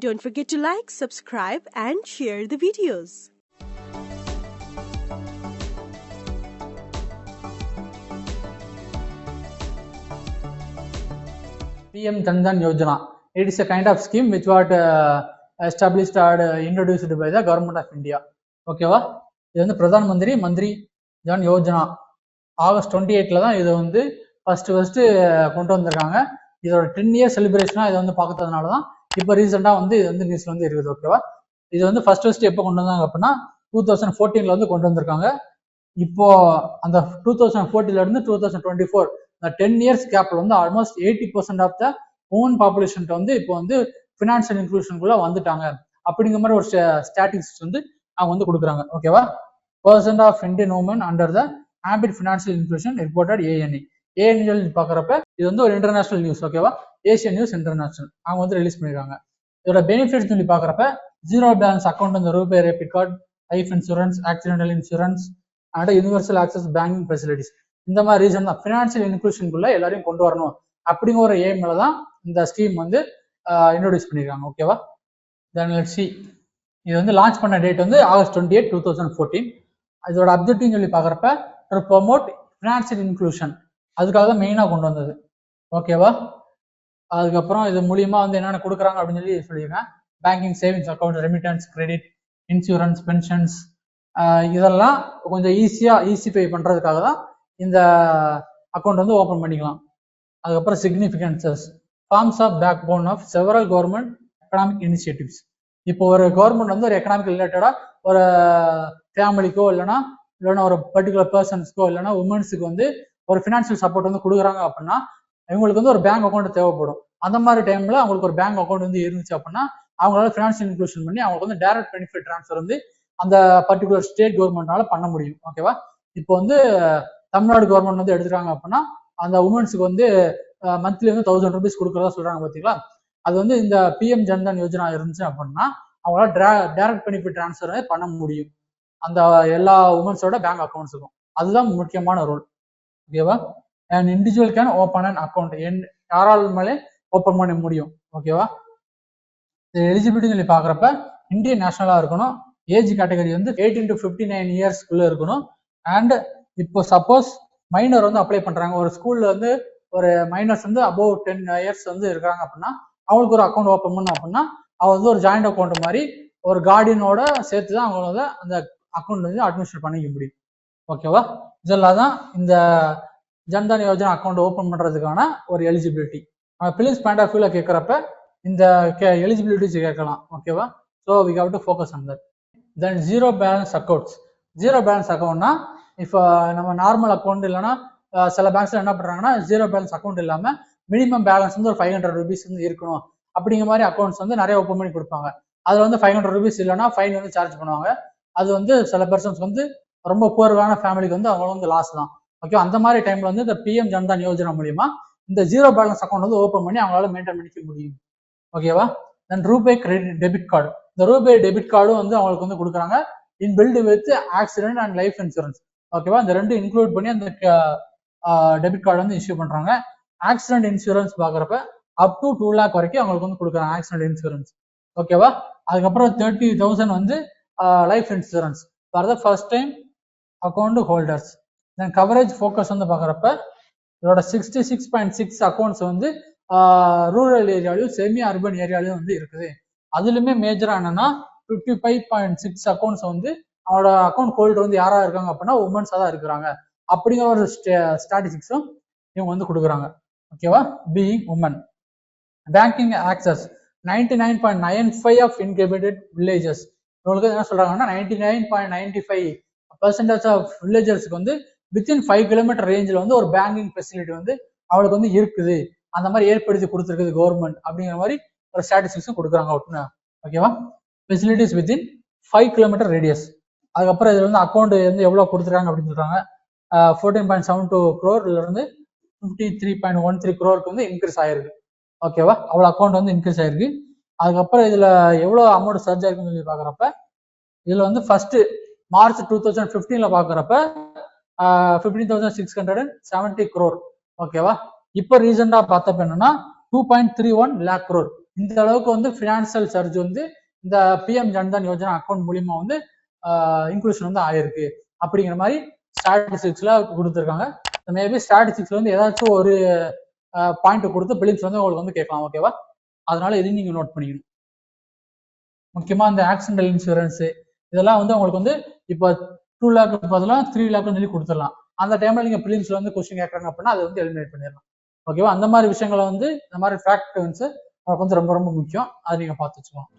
Don't forget to like, subscribe and share the videos. PM Jan Dhan Yojana. It is a kind of scheme which was established or introduced by the government of India. Okay, va? இது வந்து Pradhan Mantri Jan Yojana August 28ல தான் இது வந்து first கொண்டு வந்திருக்காங்க. இதோட 10 year செலிப்ரேஷனா இதை வந்து பார்த்ததுனால தான் இப்போ ரீசெண்டா வந்து இது வந்து நியூஸ்ல வந்து இருக்குது. ஓகேவா? இது வந்து ஃபர்ஸ்ட் எப்போ கொண்டு வந்தாங்க அப்படின்னா 2014ல வந்து கொண்டு வந்திருக்காங்க. இப்போ அந்த 2014ல இருந்து 2024 இந்த 10 இயர்ஸ் கேப்ல வந்து almost 80% of the own population வந்து இப்போ வந்து ஃபினான்ஷியல் இன்க்ளூஷனுக்குள்ள வந்துட்டாங்க அப்படிங்கிற மாதிரி ஒரு ஸ்டாட்டிஸ்டிக்ஸ் வந்து அவங்க வந்து கொடுக்குறாங்க. ஓகேவா? % Of Indian woman under the ambit financial inclusion reported ANI. ANI பாக்குறப்ப இது வந்து ஒரு இன்டர்நேஷனல் நியூஸ். ஓகேவா? ஏசியன் நியூஸ் இன்டர்நேஷனல் அவங்க வந்து ரிலீஸ் பண்ணிருக்காங்க. இதோட பெனிஃபிட்ஸ் சொல்லி பாக்குறப்ப ஜீரோ பேலன்ஸ் அக்கௌண்ட் இந்த RuPay rapid card, life insurance, accidental insurance and universal access banking facilities. இந்த மாதிரி ரீசன் தான் ஃபினான்ஷியல் இன்க்ளூஷனுக்குள்ள எல்லாரையும் கொண்டு வரணும் அப்படிங்கிற ஒரு எய்ம்ல தான் இந்த ஸ்கீம் வந்து இன்ட்ரோடியூஸ் பண்ணிருக்காங்க. ஓகேவா? Then let's see. இது வந்து லான்ச் பண்ண டேட் வந்து ஆகஸ்ட் 28, 2014. இதோட அப்ஜெக்டிவ் சொல்லி பாக்குறப்ப டு ப்ரொமோட் ஃபினான்ஷியல் இன்க்ளூஷன், அதுக்காக தான் மெயினா கொண்டு வந்தது. ஓகேவா? அதுக்கப்புறம் இது மூலியமா வந்து என்னென்ன கொடுக்குறாங்க அப்படின்னு சொல்லி சொல்லியிருக்கேன். Banking, savings account, remittance, credit, insurance, pensions, இதெல்லாம் கொஞ்சம் ஈஸிஃபை பண்றதுக்காக தான் இந்த அக்கௌண்ட் வந்து ஓபன் பண்ணிக்கலாம். அதுக்கப்புறம் significances, forms of backbone of several government economic initiatives. இப்போ ஒரு கவர்மெண்ட் வந்து ஒரு எக்கனாமிக் ரிலேட்டடா ஒரு ஃபேமிலிக்கோ இல்லைன்னா ஒரு பர்டிகுலர் பர்சன்ஸ்க்கோ இல்லைன்னா உமன்ஸுக்கு வந்து ஒரு ஃபினான்ஷியல் சப்போர்ட் வந்து கொடுக்குறாங்க அப்படின்னா இவங்களுக்கு வந்து ஒரு பேங்க் அக்கௌண்ட் தேவைப்படும். அந்த மாதிரி டைம்ல அவங்களுக்கு ஒரு பேங்க் அக்கௌண்ட் வந்து இருந்துச்சு அப்படின்னா அவங்களால ஃபினான்ஷியல் இன்க்ளூஷன் பண்ணி அவங்களுக்கு வந்து டைரக்ட் பெனிஃபிட் ட்ரான்ஸ்ஃபர் வந்து அந்த பர்டிகுலர் ஸ்டேட் கவர்மெண்ட்னால பண்ண முடியும். ஓகேவா? இப்போ வந்து தமிழ்நாடு கவர்மெண்ட் வந்து எடுத்துட்டாங்க அப்படின்னா அந்த உமன்ஸுக்கு வந்து மந்த்லி வந்து 1000 rupees கொடுக்குறதா சொல்றாங்க. பார்த்தீங்களா? அது வந்து இந்த PM ஜன்தன் யோஜனா இருந்துச்சு அப்படின்னா அவங்களால டைரக்ட் பெனிஃபிட் ட்ரான்ஸ்ஃபர் பண்ண முடியும் அந்த எல்லா உமன்ஸோட பேங்க் அக்கௌண்ட்ஸுக்கும். அதுதான் முக்கியமான ரூல். ஓகேவா? And individual can open and account, யாராலுமே ஓப்பன் பண்ண முடியும். ஓகேவா? எலிஜிபிலிட்டி சொல்லி பாக்குறப்ப இந்தியன் நேஷனலா இருக்கணும். ஏஜ் கேட்டகரி வந்து 18 to 59 இயர்ஸ்க்குள்ள இருக்கணும். அண்ட் இப்போ சப்போஸ் மைனர் வந்து அப்ளை பண்றாங்க, ஒரு ஸ்கூல்ல வந்து ஒரு மைனர்ஸ் வந்து அபோவ் 10 இயர்ஸ் வந்து இருக்காங்க அப்படின்னா அவங்களுக்கு ஒரு அக்கௌண்ட் ஓப்பன் பண்ணணும் அப்படின்னா அவங்க வந்து ஒரு ஜாயிண்ட் அக்கௌண்ட் மாதிரி ஒரு கார்டியனோட சேர்த்து தான் அவங்களோட அந்த அக்கௌண்ட் வந்து அட்மினிஸ்ட்ரேட் பண்ணிக்க முடியும். ஓகேவா? இதெல்லாம் தான் இந்த ஜன்தன் யோஜனா அக்கௌண்ட் ஓப்பன் பண்றதுக்கான ஒரு எலிஜிபிலிட்டி. பிலிம்ஸ் பாயிண்ட் ஆஃப் வியூல கேட்கறப்ப இந்த எலிஜிபிலிட்டிஸ் கேட்கலாம். ஓகேவா? So we have to focus on that. Then zero balance accounts. Zero balance அக்கௌண்ட்னா இப்போ நம்ம நார்மல் அக்கௌண்ட் இல்லைன்னா சில பேங்க்ஸ்ல என்ன பண்றாங்கன்னா ஜீரோ பேலன்ஸ் அக்கௌண்ட் இல்லாம மினிமம் பேலன்ஸ் வந்து ஒரு 500 rupees வந்து இருக்கணும் அப்படிங்கிற மாதிரி அக்கௌண்ட்ஸ் வந்து நிறைய ஓப்பன் பண்ணி கொடுப்பாங்க. அதுல வந்து 500 rupees இல்லைன்னா ஃபைன் வந்து சார்ஜ் பண்ணுவாங்க. அது வந்து சில பர்சன்ஸ் வந்து ரொம்ப புவரான ஃபேமிலிக்கு வந்து அவங்க வந்து லாஸ் தான். ஓகே, அந்த மாதிரி டைம்ல வந்து இந்த PM ஜன்தன் யோஜனா மூலியமா இந்த ஜீரோ பேலன்ஸ் அக்கௌண்ட் வந்து ஓப்பன் பண்ணி அவங்களால மெயின்டைன் பண்ணிக்க முடியும். ஓகேவா? Then RuPay credit debit card. இந்த ரூபே டெபிட் கார்டும் வந்து அவங்களுக்கு வந்து கொடுக்குறாங்க in built with accident and life insurance. ஓகேவா? இந்த ரெண்டு இன்க்ளூட் பண்ணி அந்த டெபிட் கார்டு வந்து இஷ்யூ பண்றாங்க. ஆக்சிடென்ட் இன்சூரன்ஸ் பாக்குறப்ப அப் டு 2 lakh வரைக்கும் அவங்களுக்கு வந்து கொடுக்குறாங்க ஆக்சிடென்ட் இன்சூரன்ஸ். ஓகேவா? அதுக்கப்புறம் 30,000 வந்து life insurance for the first time account holders. Then coverage focus வந்து பாக்குறப்ப இதோட 66.6 அக்கௌண்ட்ஸ் வந்து ரூரல் ஏரியாலையும் செமி அர்பன் ஏரியாலையும் வந்து இருக்குது. அதுலயுமே மேஜரா என்னன்னா 55.6 அக்கௌண்ட்ஸ் வந்து அவனோட அக்கௌண்ட் ஹோல்டர் வந்து யாரா இருக்காங்க அப்படின்னா உமன்ஸா தான் இருக்கிறாங்க அப்படிங்கிற ஒரு ஸ்டாட்டிஸ்டிக்ஸும் இவங்க வந்து கொடுக்குறாங்க. ஓகேவா? Being woman. Banking access 99.95 of inhabited villages. இவங்களுக்கு என்ன சொல்றாங்கன்னா 99.95% ஆஃப் வில்லேஜர்ஸ்க்கு வந்து வித்தின் 5 கிலோமீட்டர் ரேஞ்சில் வந்து ஒரு பேங்கிங் ஃபெசிலிட்டி வந்து அவளுக்கு வந்து இருக்குது, அந்த மாதிரி ஏற்படுத்தி கொடுத்துருக்குது கவர்மெண்ட் அப்படிங்கிற மாதிரி ஒரு ஸ்டாட்டிஸ்டிக்ஸும் கொடுக்குறாங்க. ஓகேவா? Facilities within 5 kilometre radius. அதுக்கப்புறம் இதுல வந்து அக்கௌண்ட் வந்து எவ்வளவு கொடுத்துருக்காங்க அப்படின்னு சொல்றாங்க. 14.72 crore இருந்து 53.13 crore வந்து இன்க்ரீஸ் ஆயிருக்கு. ஓகேவா? அவ்வளவு அக்கௌண்ட் வந்து இன்க்ரீஸ் ஆயிருக்கு. அதுக்கப்புறம் இதுல எவ்வளவு அமௌண்ட் சர்ஜ் ஆயிருக்குன்னு சொல்லி பாக்குறப்ப இதுல வந்து ஃபர்ஸ்ட் மார்ச் 2015 பாக்குறப்ப 15,670 crore. ஓகேவா? இப்ப ரீசெண்டா பார்த்தப்ப என்னன்னா 2.31 lakh crore. இந்த அளவுக்கு வந்து ஃபினான்சியல் சர்ஜ் வந்து இந்த பிஎம் ஜன்தன் யோஜனா அக்கௌண்ட் மூலியமா வந்து இன்க்ளூஷன் வந்து ஆயிருக்கு அப்படிங்கிற மாதிரி ஸ்டாட்டிஸ்டிக்ஸ்ல கொடுத்துருக்காங்க. மேபி ஸ்டாட்டிஸ்டிக்ஸ்ல வந்து ஏதாச்சும் ஒரு பாயிண்ட் கொடுத்து பிலிம்ஸ் வந்து உங்களுக்கு வந்து கேட்கலாம். ஓகேவா? அதனால இதையும் நீங்க நோட் பண்ணிக்கணும். முக்கியமா இந்த ஆக்சிடென்டல் இன்சூரன்ஸ் இதெல்லாம் வந்து உங்களுக்கு வந்து இப்போ 2 lakh பதிலாக 3 lakh சொல்லி கொடுத்துடலாம். அந்த டைம்ல நீங்க பிலிம்ஸ்ல வந்து கொஸ்டின் கேட்கறாங்க அப்படின்னா அதை வந்து எலிமினேட் பண்ணிடலாம். ஓகேவா? அந்த மாதிரி விஷயங்களை வந்து இந்த மாதிரி ஃபேக்ட் வந்து உங்களுக்கு வந்து ரொம்ப ரொம்ப முக்கியம். அதை நீங்க பார்த்து வச்சுக்கணும்.